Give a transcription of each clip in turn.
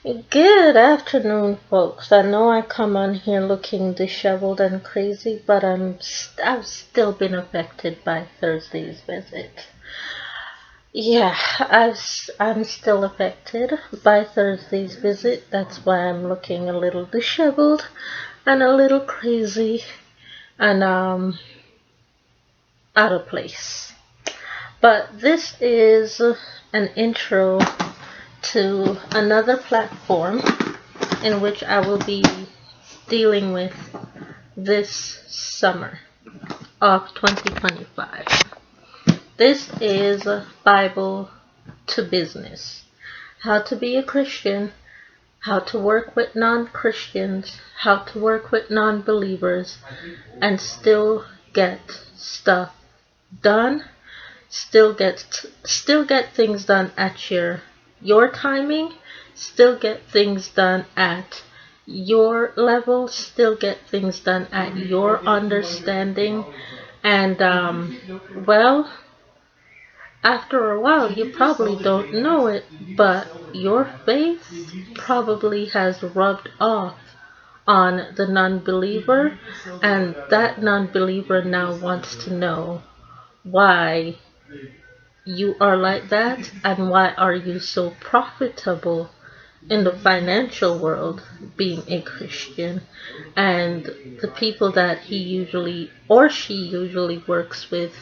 Good afternoon, folks. I know I come on here looking disheveled and crazy, but I've still been affected by Thursday's visit. Yeah, I'm still affected by Thursday's visit. That's why I'm looking a little disheveled and a little crazy and out of place. But this is an intro to another platform in which I will be dealing with this summer of 2025. This is Bible to Business. How to be a Christian, how to work with non-Christians, how to work with non-believers, and still get stuff done, still get things done at your timing, still get things done at your level, still get things done at your understanding, and well, after a while, you probably don't know it, but your faith probably has rubbed off on the non-believer, and that non-believer now wants to know why you are like that and why are you so profitable in the financial world being a Christian, and the people that he usually or she usually works with,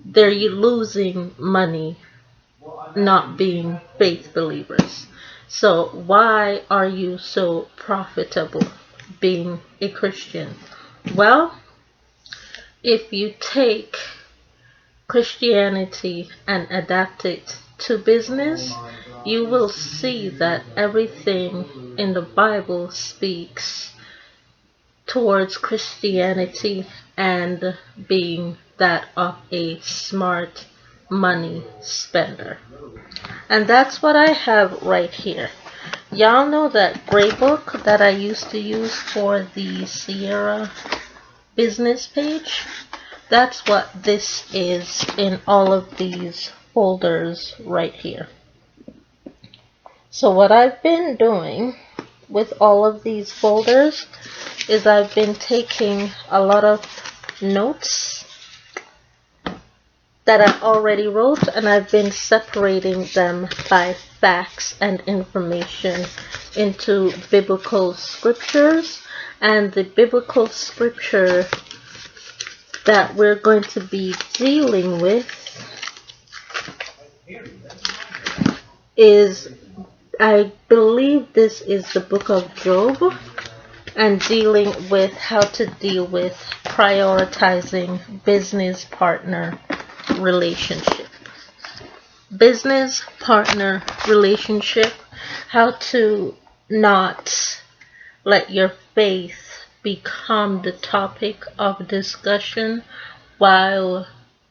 they're losing money not being faith believers. So why are you so profitable being a Christian? Well, if you take Christianity and adapt it to business, you will see that everything in the Bible speaks towards Christianity and being that of a smart money spender. And that's what I have right here. Y'all know that gray book that I used to use for the Sierra business page? That's what this is in all of these folders right here. So what I've been doing with all of these folders is I've been taking a lot of notes that I already wrote, and I've been separating them by facts and information into biblical scriptures. And the biblical scripture that we're going to be dealing with is, I believe this is the book of Job, and dealing with how to deal with prioritizing business partner relationship. Business partner relationship, how to not let your faith become the topic of discussion while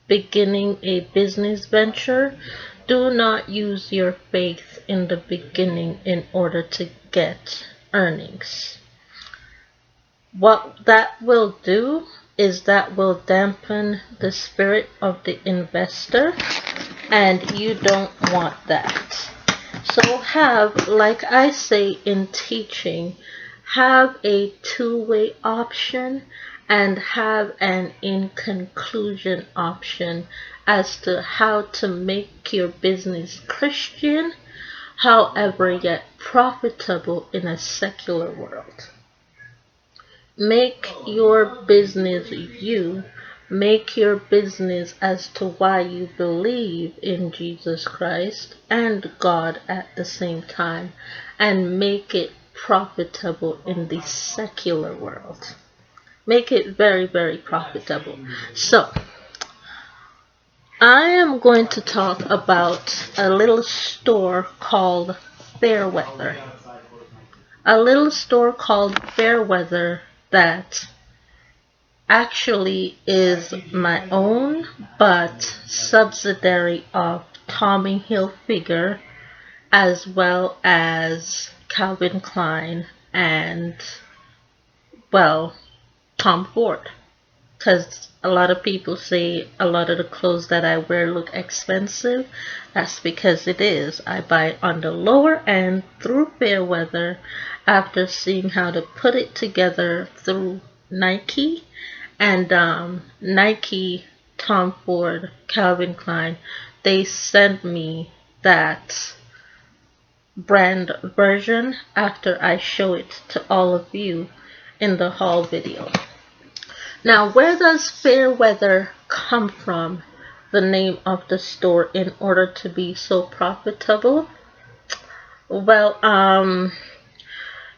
beginning a business venture. Do not use your faith in the beginning in order to get earnings. What that will do is that will dampen the spirit of the investor, and you don't want that. So have, like I say in teaching, have a two-way option and have an in conclusion option as to how to make your business Christian, however yet profitable in a secular world. Make your business you. Make your business as to why you believe in Jesus Christ and God at the same time, and make it profitable in the secular world. Make it very, very profitable. So, I am going to talk about a little store called Fairweather. A little store called Fairweather that actually is my own, but subsidiary of Tommy Hilfiger, as well as Calvin Klein and, well, Tom Ford. because a lot of people say a lot of the clothes that I wear look expensive. That's because it is. I buy it on the lower end through Fairweather after seeing how to put it together through Nike and Nike, Tom Ford, Calvin Klein. They sent me that brand version after I show it to all of you in the haul video. Now, where does Fairweather come from, the name of the store, in order to be so profitable? Well,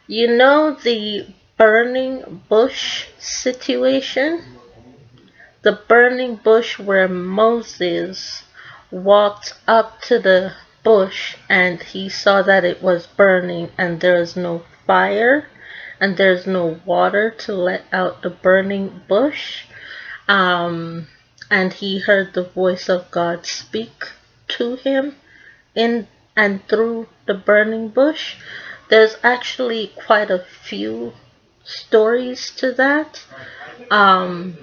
you know the burning bush situation? The burning bush where Moses walked up to the bush and he saw that it was burning and there is no fire and there's no water to let out the burning bush. And he heard the voice of God speak to him in and through the burning bush. There's actually quite a few stories to that. Um,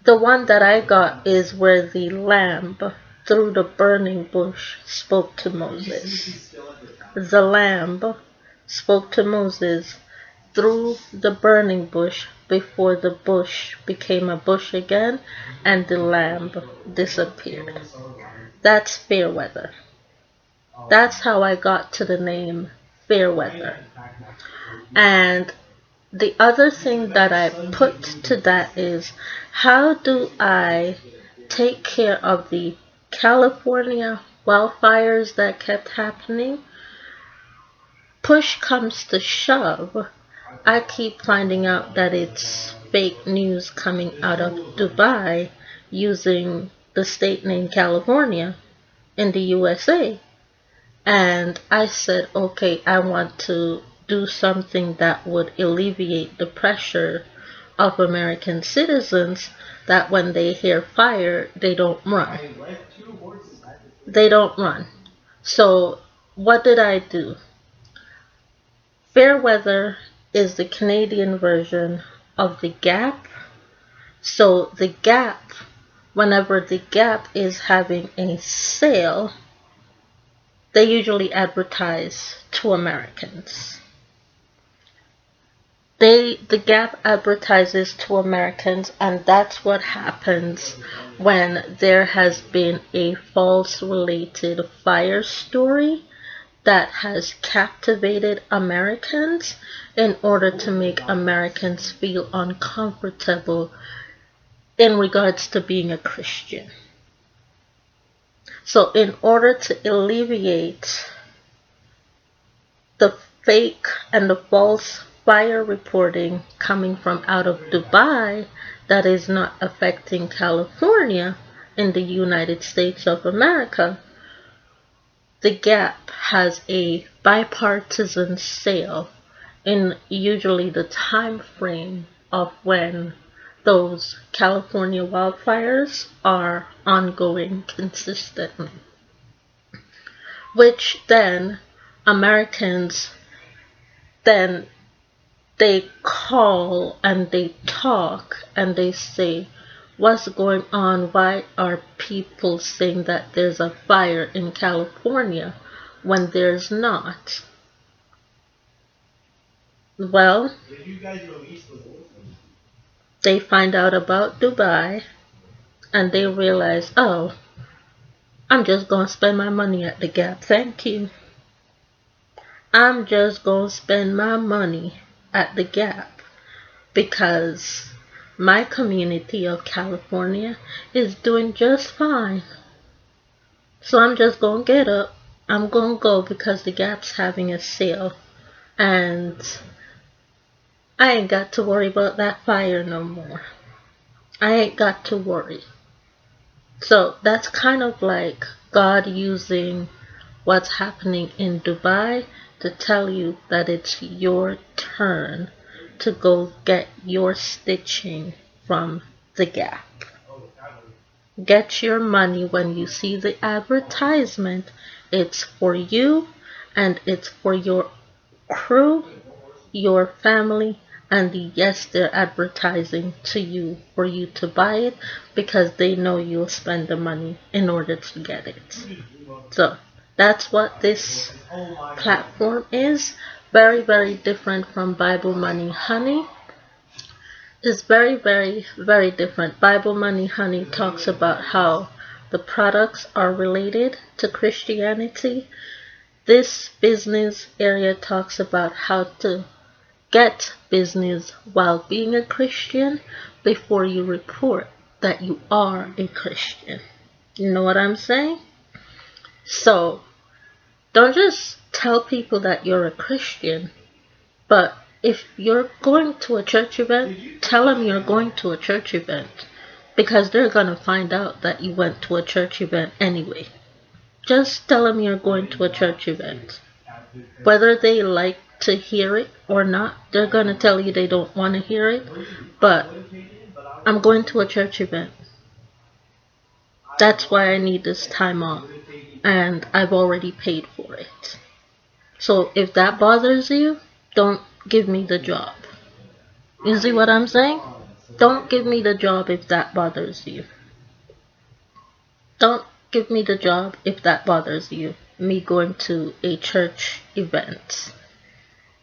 the one that I got is where the lamb through the burning bush spoke to Moses. The lamb spoke to Moses through the burning bush before the bush became a bush again and the lamb disappeared. That's Fairweather. That's how I got to the name Fairweather. And the other thing that I put to that is, how do I take care of the California wildfires that kept happening? Push comes to shove, I keep finding out that it's fake news coming out of Dubai using the state name California in the USA. And I said, okay, I want to do something that would alleviate the pressure of American citizens, that when they hear fire, they don't run. They don't run. So what did I do? Fairweather is the Canadian version of the Gap. So the Gap, whenever the Gap is having a sale, they usually advertise to Americans. The Gap advertises to Americans, and that's what happens when there has been a false related fire story that has captivated Americans in order to make Americans feel uncomfortable in regards to being a Christian. So in order to alleviate the fake and the false fire reporting coming from out of Dubai that is not affecting California in the United States of America, the Gap has a bipartisan sale in usually the time frame of when those California wildfires are ongoing consistently, which then Americans, then they call and they talk and they say, what's going on? Why are people saying that there's a fire in California when there's not? Well, they find out about Dubai and they realize, oh, I'm just going to spend my money at the Gap. Thank you. I'm just going to spend my money at the Gap because my community of California is doing just fine. So I'm just going to get up. I'm going to go because the Gap's having a sale. And I ain't got to worry about that fire no more. I ain't got to worry. So that's kind of like God using what's happening in Dubai to tell you that it's your turn to go get your stitching from the Gap. Get your money when you see the advertisement. It's for you and it's for your crew, your family, And yes, they're advertising to you for you to buy it because they know you'll spend the money in order to get it. So that's what this platform is. Very, very different from Bible Money Honey. It's very, very, very different. Bible Money Honey talks about how the products are related to Christianity. This business area talks about how to get business while being a Christian before you report that you are a Christian. You know what I'm saying? So, don't just tell people that you're a Christian, but if you're going to a church event, tell them you're going to a church event because they're going to find out that you went to a church event anyway. Just tell them you're going to a church event. Whether they like to hear it or not, they're going to tell you they don't want to hear it, but I'm going to a church event. That's why I need this time off, and I've already paid for it. So if that bothers you, don't give me the job. You see what I'm saying? Don't give me the job if that bothers you. Don't give me the job if that bothers you. Me going to a church event.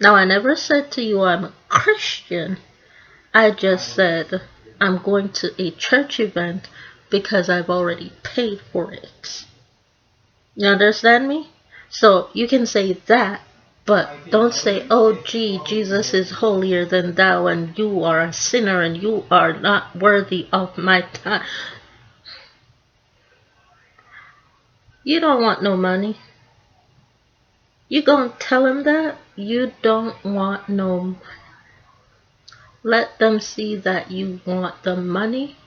Now, I never said to you I'm a Christian. I just said I'm going to a church event because I've already paid for it. You understand me? So you can say that, but don't say, oh gee, Jesus is holier than thou and you are a sinner and you are not worthy of my time. You don't want no money. You gonna tell him that? You don't want no money. Let them see that you want the money.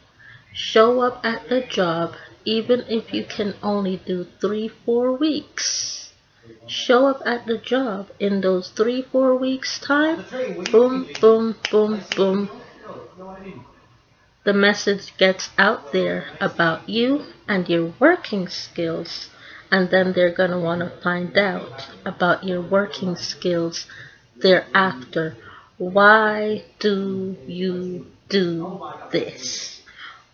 Show up at the job, even if you can only do 3-4 weeks. Show up at the job in those 3-4 weeks time. Boom, boom, boom, boom. The message gets out there about you and your working skills. And then they're going to want to find out about your working skills thereafter. Why do you do this?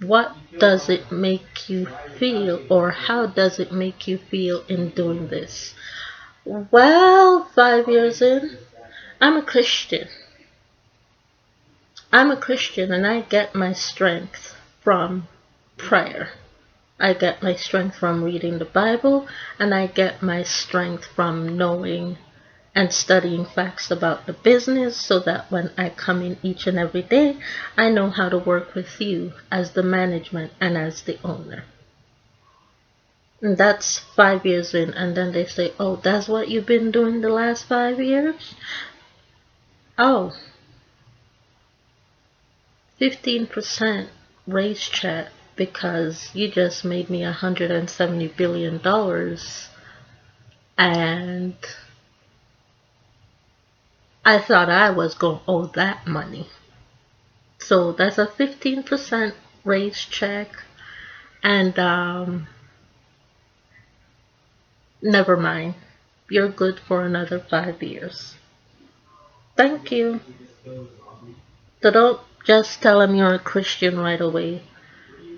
What does it make you feel, or how does it make you feel in doing this? Well, 5 years in, I'm a Christian. I'm a Christian and I get my strength from prayer. I get my strength from reading the Bible, and I get my strength from knowing and studying facts about the business so that when I come in each and every day, I know how to work with you as the management and as the owner. And that's 5 years in, and then they say, oh, that's what you've been doing the last 5 years? Oh, 15% raise check because you just made me $170 billion and I thought I was going to owe that money. So that's a 15% raise check, and never mind. You're good for another 5 years. Thank you. So don't just tell them you're a Christian right away.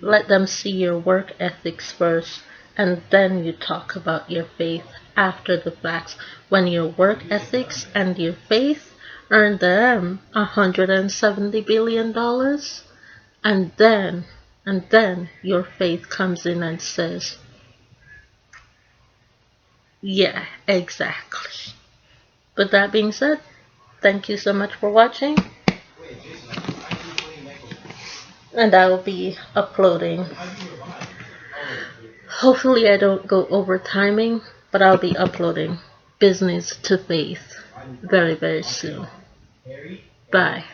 Let them see your work ethics first, and then you talk about your faith after the fact, when your work ethics and your faith earn them $170 billion, and then your faith comes in and says, yeah, exactly. With that being said, thank you so much for watching, and I will be uploading. Hopefully I don't go over timing, but I'll be uploading Business to Faith very, very soon. Bye.